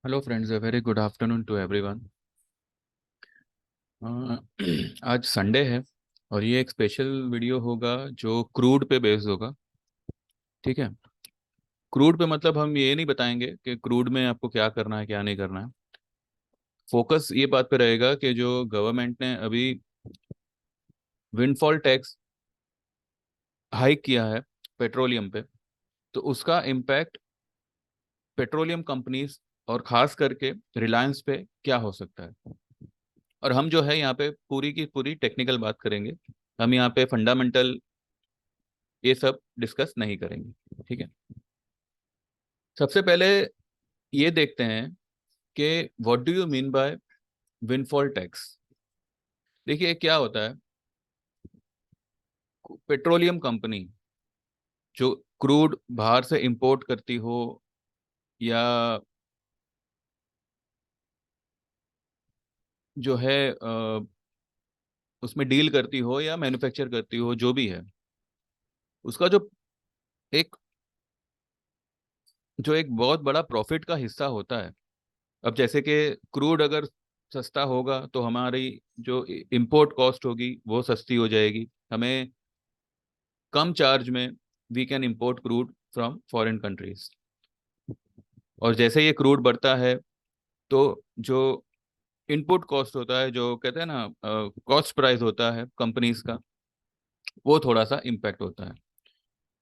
Hello friends, a very good afternoon to everyone. आज Sunday है और ये एक स्पेशल वीडियो होगा जो क्रूड पे बेस्ड होगा। ठीक है। क्रूड पे मतलब हम ये नहीं बताएंगे कि क्रूड में आपको क्या करना है क्या नहीं करना है। फोकस ये बात पे रहेगा कि जो गवर्नमेंट ने अभी विंडफॉल टैक्स हाइक किया है पेट्रोलियम पे, तो उसका इम्पैक्ट पेट्रोलियम कंपनीज और खास करके रिलायंस पे क्या हो सकता है। और हम जो है यहाँ पे पूरी की पूरी टेक्निकल बात करेंगे। हम यहाँ पे फंडामेंटल ये सब डिस्कस नहीं करेंगे। ठीक है। सबसे पहले ये देखते हैं कि what do you mean by windfall tax. देखिए क्या होता है। पेट्रोलियम कंपनी जो क्रूड बाहर से इंपोर्ट करती हो या जो है उसमें डील करती हो या मैन्युफैक्चर करती हो, जो भी है, उसका एक एक बहुत बड़ा प्रॉफिट का हिस्सा होता है। अब जैसे कि क्रूड अगर सस्ता होगा तो हमारी जो इंपोर्ट कॉस्ट होगी वो सस्ती हो जाएगी। हमें कम चार्ज में we can import crude from foreign countries. और जैसे ये क्रूड बढ़ता है तो जो इनपुट कॉस्ट होता है, जो कहते हैं ना कॉस्ट प्राइस होता है कंपनीज का, वो थोड़ा सा इम्पैक्ट होता है।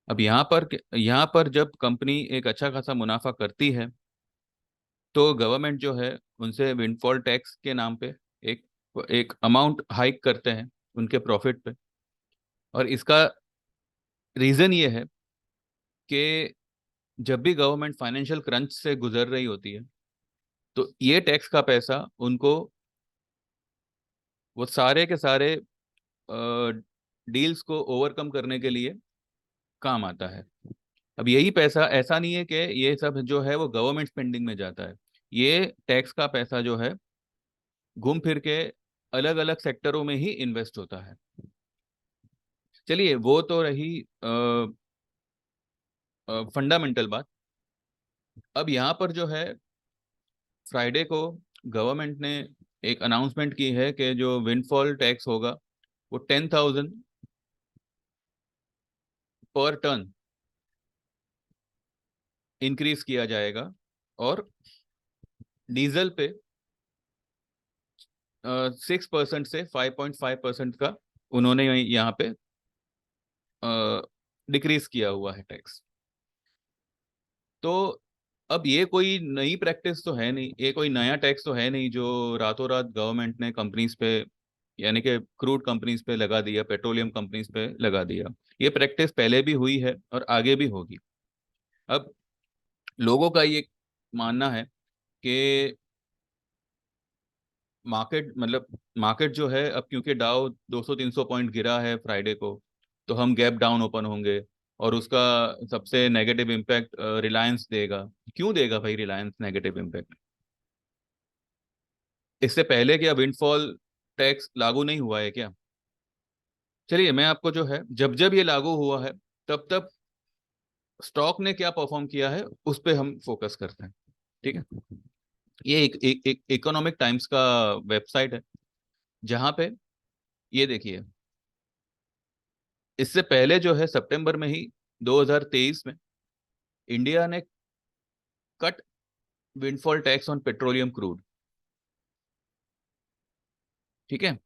अब यहाँ पर जब कंपनी एक अच्छा खासा मुनाफा करती है तो गवर्नमेंट जो है उनसे विंडफॉल टैक्स के नाम पे एक एक अमाउंट हाइक करते हैं उनके प्रॉफिट पे। और इसका रीजन ये है कि जब भी गवर्नमेंट फाइनेंशियल क्रंच से गुजर रही होती है तो ये टैक्स का पैसा उनको वो सारे के सारे डील्स को ओवरकम करने के लिए काम आता है। अब यही पैसा ऐसा नहीं है कि ये सब जो है वो गवर्नमेंट स्पेंडिंग में जाता है। ये टैक्स का पैसा जो है घूम फिर के अलग अलग सेक्टरों में ही इन्वेस्ट होता है। चलिए वो तो रही फंडामेंटल बात। अब यहाँ पर जो है फ्राइडे को गवर्नमेंट ने एक अनाउंसमेंट की है कि जो विंडफॉल टैक्स होगा वो 10,000 पर टन इंक्रीज किया जाएगा। और डीजल पे 6% से 5.5% का उन्होंने यहाँ पे डिक्रीज किया हुआ है टैक्स। तो अब ये कोई नई प्रैक्टिस तो है नहीं, ये कोई नया टैक्स तो है नहीं जो रातों रात गवर्नमेंट ने कंपनीज पे, यानी कि क्रूड कंपनीज पे लगा दिया, पेट्रोलियम कंपनीज पे लगा दिया। ये प्रैक्टिस पहले भी हुई है और आगे भी होगी। अब लोगों का ये मानना है कि मार्केट जो है, अब क्योंकि डाउ 200-300 पॉइंट गिरा है फ्राइडे को, तो हम गैप डाउन ओपन होंगे और उसका सबसे नेगेटिव इम्पैक्ट रिलायंस देगा। क्यों देगा भाई रिलायंस नेगेटिव इम्पैक्ट? इससे पहले क्या विंडफॉल टैक्स लागू नहीं हुआ है क्या? चलिए मैं आपको जो है जब जब ये लागू हुआ है तब तब स्टॉक ने क्या परफॉर्म किया है उस पे हम फोकस करते हैं। ठीक है। ये एक इकोनॉमिक टाइम्स का वेबसाइट है जहां पे ये देखिए, इससे पहले जो है सितंबर में ही 2023 में इंडिया ने cut windfall tax on petroleum crude. ठीक है।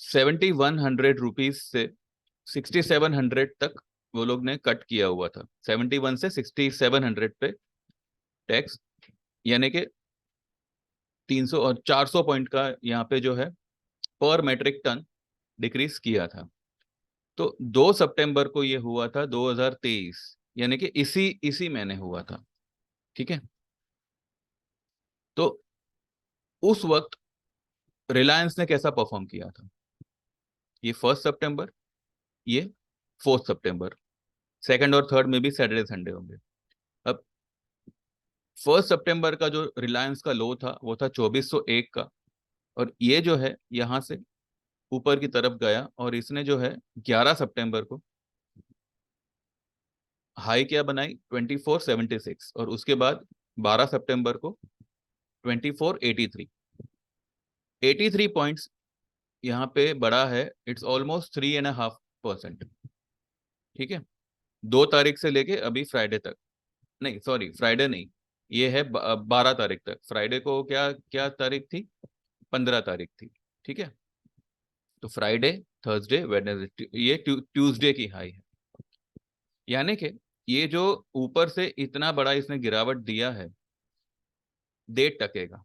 7,100 रुपीज से 6,700 तक वो लोग ने कट किया हुआ था। 71 से 6,700 पे टैक्स, यानी कि 300 और 400 पॉइंट का यहाँ पे जो है पर मेट्रिक टन डिक्रीज किया था। तो 2 सितंबर को ये हुआ था 2023, यानी कि इसी इसी महीने हुआ था। ठीक है। तो उस वक्त रिलायंस ने कैसा परफॉर्म किया था? ये 1 सितंबर, ये 4 सितंबर, सेकंड और थर्ड में भी सैटरडे संडे होंगे। अब 1 सितंबर का जो रिलायंस का लो था वो था 2401 का। और ये जो है यहाँ से ऊपर की तरफ गया और इसने जो है 11 सितंबर को हाई क्या बनाई, 2476, और उसके बाद 12 सितंबर को 2483, 83 पॉइंट्स यहाँ पे बढ़ा है। It's almost 3.5%। ठीक है, 2 तारीख से लेके अभी फ्राइडे तक, नहीं सॉरी फ्राइडे नहीं, ये है 12 तारीख तक। फ्राइडे को क्या क्या तारीख थी? 15 तारीख थी। ठीक है, तो फ्राइडे, थर्सडे, वेडनेसडे, ये ट्यूसडे की हाई है। यानी कि ये जो ऊपर से इतना बड़ा इसने गिरावट दिया है, 1.5 टकेगा।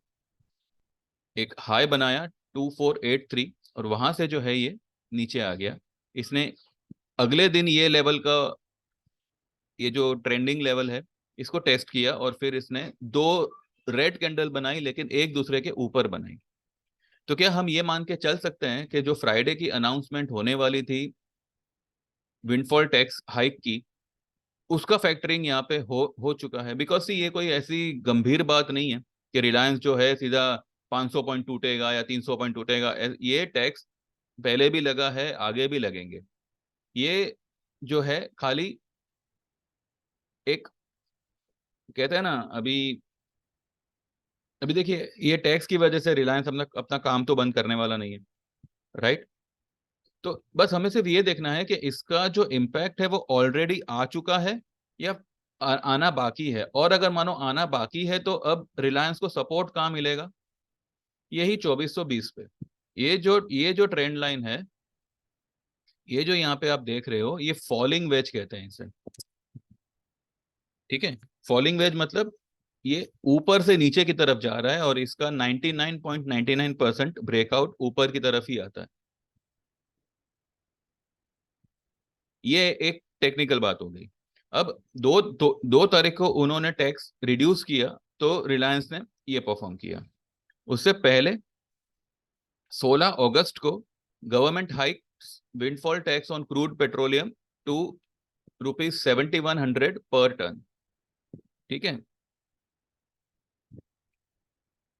एक हाई बनाया 2483, और वहां से जो है ये नीचे आ गया। इसने अगले दिन ये लेवल का, ये जो ट्रेंडिंग लेवल है, इसको टेस्ट किया, और फिर इसने 2 रेड कैंडल बनाई, लेकिन एक दूसरे के ऊपर बनाई। तो क्या हम ये मान के चल सकते हैं कि जो फ्राइडे की अनाउंसमेंट होने वाली थी विंडफॉल टैक्स हाइक की, उसका फैक्टरिंग यहाँ पे हो चुका है? बिकॉज ये कोई ऐसी गंभीर बात नहीं है कि रिलायंस जो है सीधा 500 पॉइंट टूटेगा या 300 पॉइंट टूटेगा। ये टैक्स पहले भी लगा है, आगे भी लगेंगे। ये जो है खाली एक, कहते हैं ना, अभी अभी देखिए, ये टैक्स की वजह से रिलायंस अपना अपना काम तो बंद करने वाला नहीं है, राइट? तो बस हमें सिर्फ ये देखना है कि इसका जो इम्पैक्ट है वो ऑलरेडी आ चुका है या आना बाकी है। और अगर मानो आना बाकी है, तो अब रिलायंस को सपोर्ट कहाँ मिलेगा? यही 2420 पे। ये जो ट्रेंड लाइन है, ये जो यहाँ पे आप देख रहे हो, ये फॉलिंग वेज कहते हैं इसे। ठीक है, फॉलिंग वेज मतलब ये ऊपर से नीचे की तरफ जा रहा है, और इसका 99.99% ब्रेकआउट ऊपर की तरफ ही आता है। ये एक टेक्निकल बात हो गई। अब 2 तारीख को उन्होंने टैक्स रिड्यूस किया, तो रिलायंस ने ये परफॉर्म किया। उससे पहले 16 अगस्त को government hike windfall tax on crude petroleum to ₹7100 per ton. ठीक है,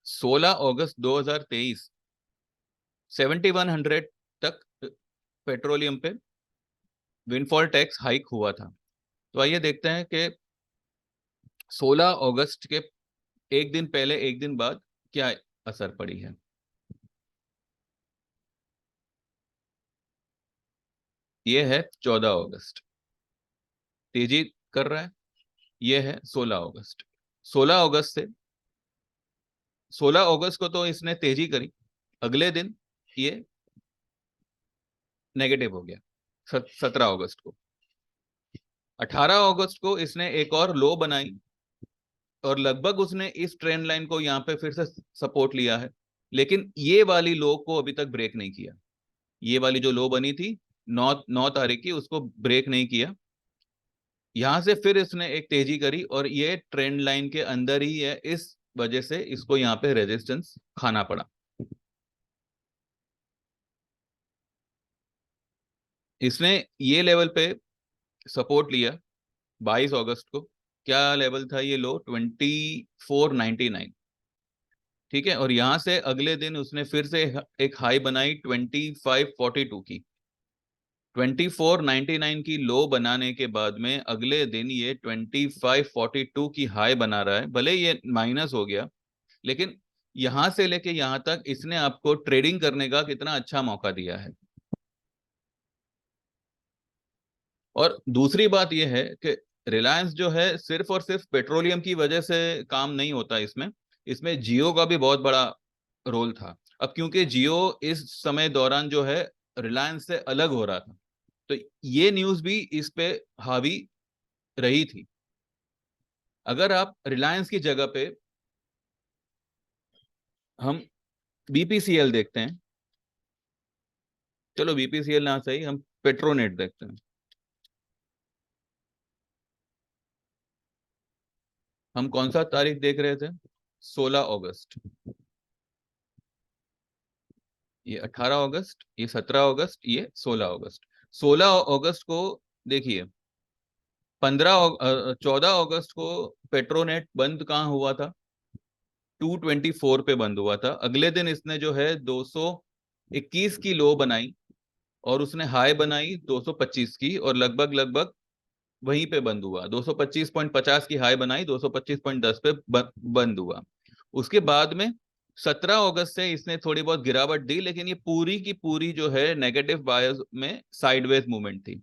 16 अगस्त 2023 7100 तक पेट्रोलियम पे विंडफॉल टैक्स हाइक हुआ था। तो आइए देखते हैं कि 16 अगस्त के एक दिन पहले, एक दिन बाद क्या असर पड़ी है। ये है 14 अगस्त, तेजी कर रहा है। ये है 16 अगस्त। 16 अगस्त से 16 अगस्त को तो इसने तेजी करी, अगले दिन ये नेगेटिव हो गया। 17 अगस्त को, 18 अगस्त को इसने एक और लो बनाई, और लगभग उसने इस ट्रेंड लाइन को यहाँ पे फिर से सपोर्ट लिया है। लेकिन ये वाली लो को अभी तक ब्रेक नहीं किया। ये वाली जो लो बनी थी 9 तारीख की, उसको ब्रेक नहीं किया। यहां से फिर इसने एक तेजी करी, और ये ट्रेंड लाइन के अंदर ही है, इस वजह से इसको यहाँ पे रेजिस्टेंस खाना पड़ा। इसने ये लेवल पे सपोर्ट लिया 22 अगस्त को। क्या लेवल था ये लो? 2499। ठीक है, और यहां से अगले दिन उसने फिर से एक हाई बनाई 2542 की। 2499 की लो बनाने के बाद में अगले दिन ये 2542 की हाई बना रहा है। भले ये माइनस हो गया, लेकिन यहां से लेके यहां तक इसने आपको ट्रेडिंग करने का कितना अच्छा मौका दिया है। और दूसरी बात यह है कि रिलायंस जो है सिर्फ और सिर्फ पेट्रोलियम की वजह से काम नहीं होता इसमें। इसमें जियो का भी बहुत बड़ा रोल था। अब क्योंकि जियो इस समय दौरान जो है रिलायंस से अलग हो रहा था, तो ये न्यूज भी इस पे हावी रही थी। अगर आप रिलायंस की जगह पे हम बीपीसीएल देखते हैं, चलो बीपीसीएल ना सही, हम पेट्रोनेट देखते हैं। हम कौन सा तारीख देख रहे थे? 16 अगस्त। ये 18 अगस्त, ये 17 अगस्त, ये 16 अगस्त। 16 अगस्त को देखिए, 14 अगस्त को पेट्रोनेट बंद कहाँ हुआ था? 224 पे बंद हुआ था। अगले दिन इसने जो है 221 की लो बनाई, और उसने हाई बनाई 225 की, और लगभग लगभग वहीं पे बंद हुआ, 225.50 की हाई बनाई, 225.10 पे बंद हुआ। उसके बाद में 17 अगस्त से इसने थोड़ी बहुत गिरावट दी, लेकिन ये पूरी की पूरी जो है नेगेटिव बायस में साइडवेज मूवमेंट थी।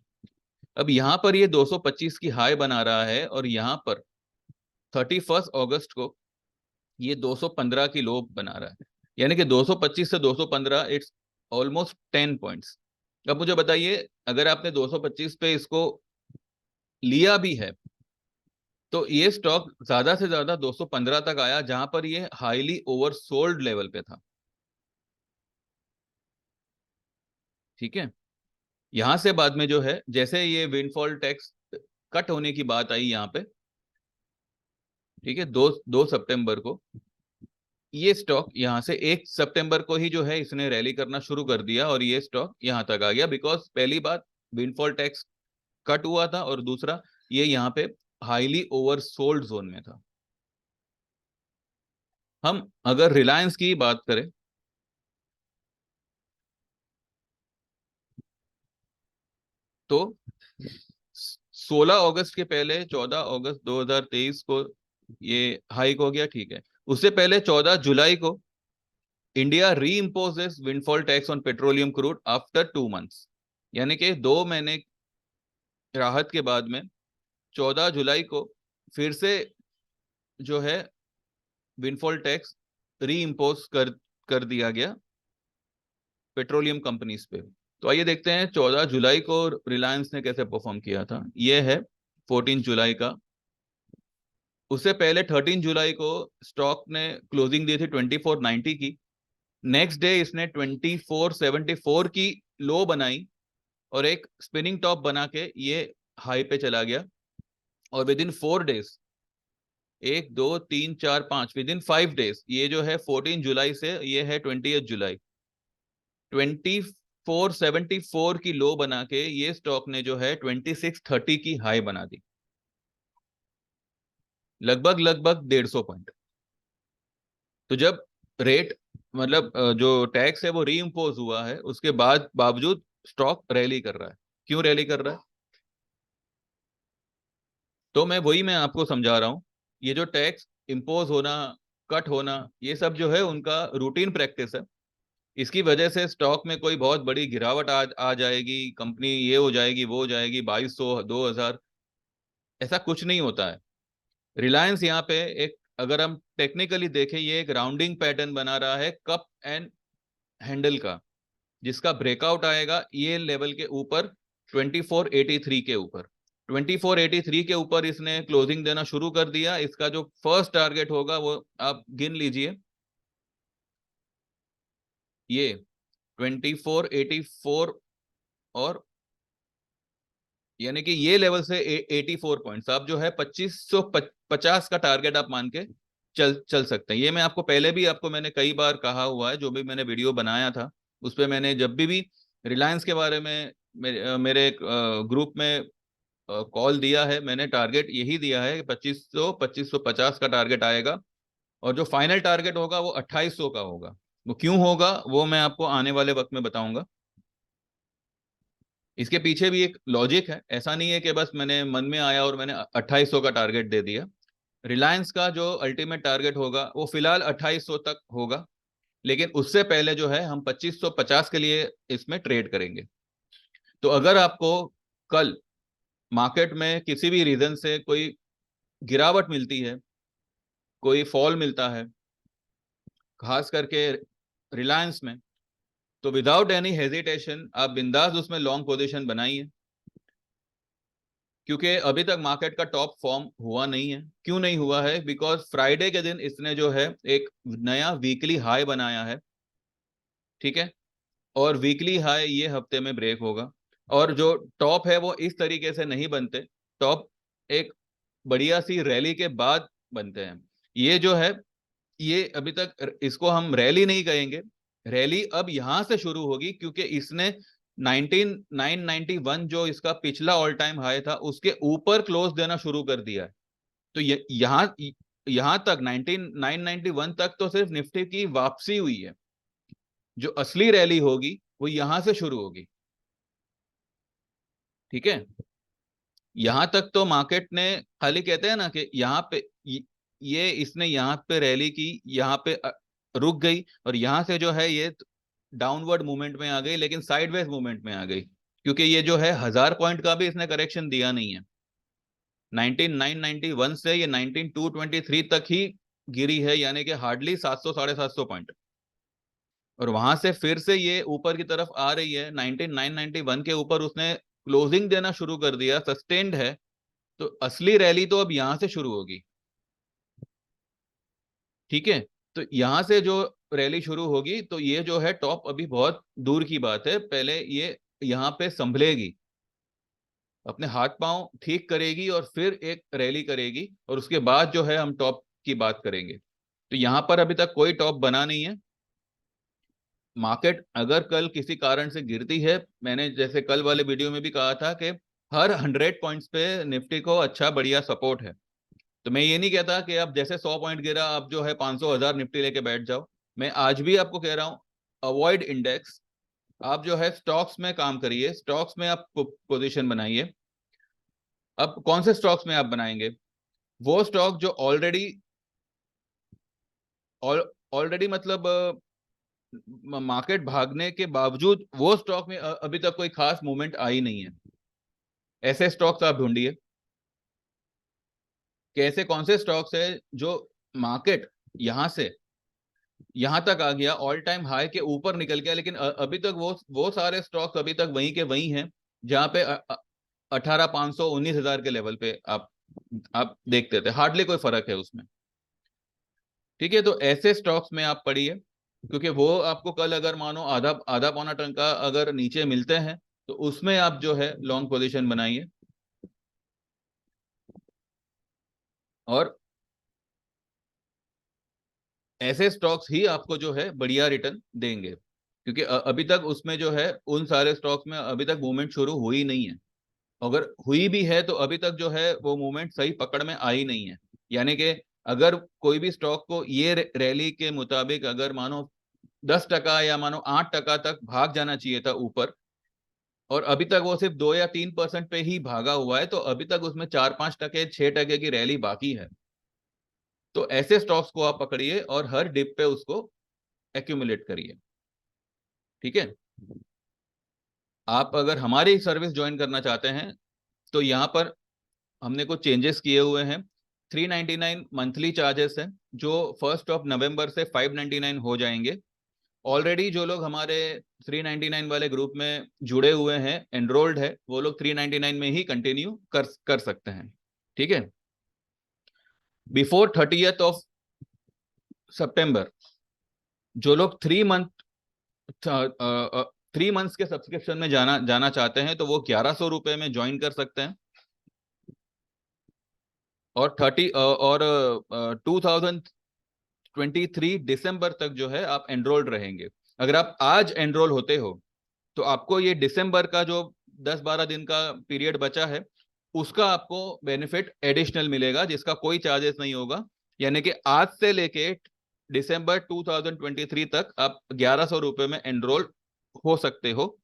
अब यहाँ पर ये 225 की हाई बना रहा है, और यहाँ पर 31 अगस्त को ये 215 की लो बना रहा है, यानी कि 225 से 215, इट्स ऑलमोस्ट 10 पॉइंट्स। अब मुझे बताइए, अगर आपने 225 पे इसको लिया भी है, तो ये स्टॉक ज्यादा से ज्यादा 215 तक आया, जहां पर ये हाईली ओवरसोल्ड लेवल पे था। ठीक है, यहां से बाद में जो है, जैसे ये विंडफॉल टैक्स कट होने की बात आई यहाँ पे, ठीक है, 2 सितंबर को, ये स्टॉक यहाँ से 1 सितंबर को ही जो है इसने रैली करना शुरू कर दिया, और ये स्टॉक यहाँ तक आ गया, बिकॉज पहली बात विंडफॉल टैक्स कट हुआ था, और दूसरा ये यहाँ पे हाईली ओवरसोल्ड जोन में था। हम अगर रिलायंस की बात करें, तो 16 अगस्त के पहले 14 अगस्त 2023 को ये हाइक हो गया, ठीक है। उससे पहले 14 जुलाई को इंडिया री imposes windfall tax on petroleum crude after 2 months, यानी कि 2 महीने राहत के बाद में 14 जुलाई को फिर से जो है विंडफॉल टैक्स री इम्पोज कर दिया गया पेट्रोलियम कंपनीज पे। तो आइए देखते हैं 14 जुलाई को रिलायंस ने कैसे परफॉर्म किया था। ये है 14 जुलाई का। उससे पहले 13 जुलाई को स्टॉक ने क्लोजिंग दी थी 2490 की। नेक्स्ट डे इसने 2474 की लो बनाई, और एक स्पिनिंग टॉप बना के ये हाई पे चला गया, और with in 4 days, 1 2 3 4 5, with in 5 days, ये जो है 14 जुलाई से ये है 20 जुलाई, 2474 की लो बना के ये स्टॉक ने जो है 2630 की हाई बना दी, लगभग लगभग 150 पॉइंट। तो जब रेट, मतलब जो टैक्स है वो री इम्पोज हुआ है, उसके बाद बावजूद स्टॉक रैली कर रहा है। क्यों रैली कर रहा है? तो मैं आपको समझा रहा हूं, ये जो टैक्स इम्पोज होना, कट होना, ये सब जो है उनका रूटीन प्रैक्टिस है। इसकी वजह से स्टॉक में कोई बहुत बड़ी गिरावट आ जाएगी, कंपनी ये हो जाएगी, वो हो जाएगी, 2200 2000, ऐसा कुछ नहीं होता है। रिलायंस यहाँ पे एक, अगर हम टेक्निकली देखें, ये एक राउंडिंग पैटर्न बना रहा है कप एंड हैंडल का, जिसका ब्रेकआउट आएगा ये लेवल के ऊपर, 2483 के ऊपर। 2483 के ऊपर इसने क्लोजिंग देना शुरू कर दिया। इसका जो फर्स्ट टारगेट होगा वो आप गिन लीजिए, ये 2484, और यानी कि ये लेवल से 84 पॉइंट्स, आप जो है 2550 का टारगेट आप मान के चल चल सकते हैं। ये मैं आपको पहले भी, आपको मैंने कई बार कहा हुआ है, जो भी मैंने वीडियो बनाया था उस पर मैंने जब भी रिलायंस के बारे में मेरे ग्रुप में कॉल दिया है, मैंने टारगेट यही दिया है कि 2550 का टारगेट आएगा, और जो फाइनल टारगेट होगा वो 2800 का होगा। वो क्यों होगा वो मैं आपको आने वाले वक्त में बताऊंगा। इसके पीछे भी एक लॉजिक है, ऐसा नहीं है कि बस मैंने मन में आया और मैंने 2800 का टारगेट दे दिया। रिलायंस का जो अल्टीमेट टारगेट होगा वो फिलहाल 2800 तक होगा, लेकिन उससे पहले जो है हम 2550 के लिए इसमें ट्रेड करेंगे। तो अगर आपको कल मार्केट में किसी भी रीजन से कोई गिरावट मिलती है, कोई फॉल मिलता है, खास करके रिलायंस में, तो विदाउट एनी हेजिटेशन आप बिंदास उसमें लॉन्ग पोजीशन बनाइए, क्योंकि अभी तक मार्केट का टॉप फॉर्म हुआ नहीं है। क्यों नहीं हुआ है? बिकॉज फ्राइडे के दिन इसने जो है एक नया वीकली हाई बनाया है, ठीक है, और वीकली हाई ये हफ्ते में ब्रेक होगा, और जो टॉप है वो इस तरीके से नहीं बनते। टॉप एक बढ़िया सी रैली के बाद बनते हैं। ये जो है, ये अभी तक इसको हम रैली नहीं कहेंगे, रैली अब यहां से शुरू होगी, क्योंकि इसने 19991 जो इसका पिछला ऑल टाइम हाई था उसके ऊपर क्लोज देना शुरू कर दिया है। तो यहां तक 19991 तक तो सिर्फ निफ्टी की वापसी हुई है। जो असली रैली होगी वो यहां से शुरू होगी, ठीक है। यहां तक तो मार्केट ने खाली कहते हैं ना कि यहाँ पे ये इसने यहाँ पे रैली की, यहाँ पे रुक गई, और यहाँ से जो है ये डाउनवर्ड मूवमेंट में आ गई, लेकिन साइडवेज मूवमेंट में आ गई, क्योंकि ये जो है 1000 पॉइंट का भी इसने करेक्शन दिया नहीं है। 19991 से ये 19223 तक ही गिरी है, यानी कि हार्डली 700 750 पॉइंट, और वहां से फिर से ये ऊपर की तरफ आ रही है। 19991 के ऊपर उसने क्लोजिंग देना शुरू कर दिया, सस्टेन्ड है। तो असली रैली तो अब यहां से शुरू होगी। ठीक है, तो यहां से जो रैली शुरू होगी, तो ये जो है टॉप अभी बहुत दूर की बात है, पहले ये यहाँ पे संभलेगी, अपने हाथ पांव ठीक करेगी, और फिर एक रैली करेगी, और उसके बाद जो है हम टॉप की बात करेंगे। तो यहां पर अभी तक कोई टॉप बना नहीं है। मार्केट अगर कल किसी कारण से गिरती है, मैंने जैसे कल वाले वीडियो में भी कहा था कि हर 100 पॉइंट्स पे निफ्टी को अच्छा बढ़िया सपोर्ट है। तो मैं ये नहीं कहता कि आप जैसे 100 पॉइंट गिरा आप जो है 500 1000 निफ्टी लेके बैठ जाओ। मैं आज भी आपको कह रहा हूं, अवॉइड इंडेक्स। आप जो है स्टॉक्स में काम करिए, स्टॉक्स में आप पोजीशन बनाइए। अब कौन से स्टॉक्स में आप बनाएंगे? वो स्टॉक जो ऑलरेडी ऑलरेडी मतलब मार्केट भागने के बावजूद वो स्टॉक में अभी तक कोई खास मूवमेंट आई नहीं है, ऐसे स्टॉक्स आप ढूंढिए। कैसे कौन से स्टॉक्स है जो मार्केट यहां से यहां तक आ गया, ऑल टाइम हाई के ऊपर निकल गया, लेकिन अभी तक वो सारे स्टॉक्स अभी तक वहीं के वहीं हैं, जहां पे 18,500 19,000 के लेवल पे आप देखते थे, हार्डली कोई फर्क है उसमें। ठीक है, तो ऐसे स्टॉक्स में आप पढ़िए, क्योंकि वो आपको कल अगर मानो आधा आधा पौना टन का अगर नीचे मिलते हैं, तो उसमें आप जो है लॉन्ग पोजीशन बनाइए, और ऐसे स्टॉक्स ही आपको जो है बढ़िया रिटर्न देंगे, क्योंकि अभी तक उसमें जो है उन सारे स्टॉक्स में अभी तक मूवमेंट शुरू हुई नहीं है। अगर हुई भी है तो अभी तक जो है वो मूवमेंट सही पकड़ में आई नहीं है। यानी कि अगर कोई भी स्टॉक को ये रैली के मुताबिक अगर मानो 10% या मानो 8% तक भाग जाना चाहिए था ऊपर, और अभी तक वो सिर्फ 2 या 3% पे ही भागा हुआ है, तो अभी तक उसमें 4 5 टके 6 टके की रैली बाकी है। तो ऐसे स्टॉक्स को आप पकड़िए और हर डिप पे उसको एक्यूमुलेट करिए। ठीक है, आप अगर हमारी सर्विस ज्वाइन करना चाहते हैं, तो यहाँ पर हमने कुछ चेंजेस किए हुए हैं। 399 मंथली चार्जेस है, जो 1 नवंबर से 599 हो जाएंगे। ऑलरेडी जो लोग हमारे 399 वाले ग्रुप में जुड़े हुए हैं, एनरोल्ड है, वो लोग 399 में ही कंटिन्यू कर सकते हैं। ठीक है, बिफोर 30 सितंबर जो लोग 3 मंथ्स के सब्सक्रिप्शन में जाना जाना चाहते हैं, तो वो 1100 रुपए में ज्वाइन कर सकते हैं, और 2023 दिसंबर तक जो है आप एनरोल्ड रहेंगे। अगर आप आज एनरोल होते हो, तो आपको ये दिसंबर का जो 10 12 दिन का पीरियड बचा है, उसका आपको बेनिफिट एडिशनल मिलेगा, जिसका कोई चार्जेस नहीं होगा। यानी कि आज से लेके दिसंबर 2023 तक आप 1100 रुपए में एनरोल हो सकते हो।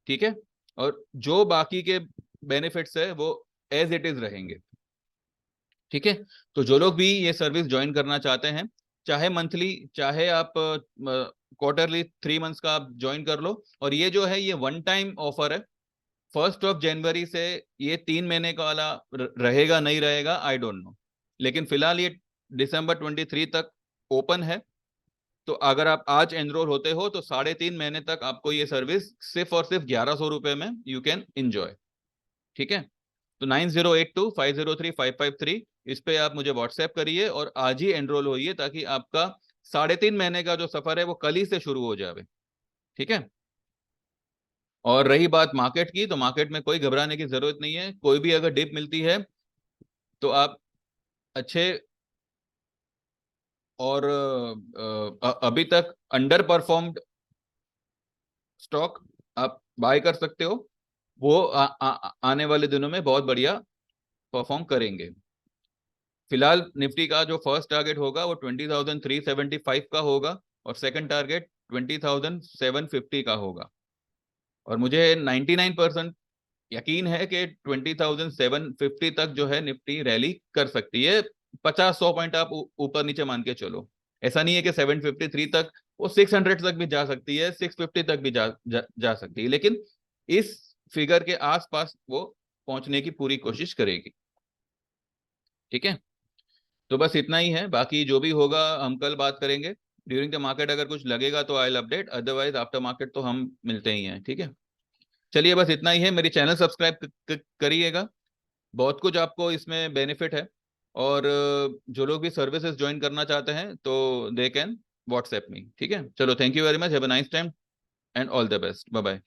ठीक है, और जो बाकी के बेनिफिट्स है वो एज इट इज रहेंगे। ठीक है, तो जो लोग भी ये सर्विस ज्वाइन करना चाहते हैं, चाहे मंथली चाहे आप क्वार्टरली 3 मंथ्स का आप ज्वाइन कर लो, और ये जो है ये वन टाइम ऑफर है। 1 जनवरी से ये 3 महीने का वाला रहेगा नहीं रहेगा आई डोंट नो, लेकिन फिलहाल ये दिसंबर 23 तक ओपन है। तो अगर आप आज एनरोल होते हो, तो 3.5 महीने तक आपको ये सर्विस सिर्फ और सिर्फ 1100 रुपए में यू कैन एंजॉय। ठीक है, तो 9082503553 इस पे आप मुझे व्हाट्सएप करिए और आज ही एनरोल होइए, ताकि आपका 3.5 महीने का जो सफर है वो कल ही से शुरू हो जाए। ठीक है, और रही बात मार्केट की, तो मार्केट में कोई घबराने की जरूरत नहीं है। कोई भी अगर डिप मिलती है, तो आप अच्छे और अभी तक अंडर परफॉर्म्ड स्टॉक आप बाय कर सकते हो। वो आने वाले दिनों में बहुत बढ़िया परफॉर्म करेंगे। फिलहाल निफ्टी का जो फर्स्ट टारगेट होगा वो 20,375 का होगा, और सेकंड टारगेट 20,750 का होगा। और मुझे 99% यकीन है कि 20,750 तक जो है निफ्टी रैली कर सकती है। 50-100 पॉइंट आप ऊपर नीचे मान के चलो। ऐसा नहीं है कि 753 तक, वो 600 तक भी जा सकती है, 650 तक भी जा सकती है, लेकिन इस फिगर के आसपास वो पहुंचने की पूरी कोशिश करेगी। ठीक है, तो बस इतना ही है, बाकी जो भी होगा हम कल बात करेंगे ड्यूरिंग द मार्केट। अगर कुछ लगेगा तो I will update, otherwise after market तो हम मिलते ही हैं। ठीक है, चलिए बस इतना ही है। मेरी चैनल सब्सक्राइब करिएगा, बहुत कुछ आपको इसमें बेनिफिट है। और जो लोग भी सर्विसेज ज्वाइन करना चाहते हैं तो दे कैन व्हाट्सएप मी। ठीक है, चलो, thank you very much, have a nice time and all the best, bye bye.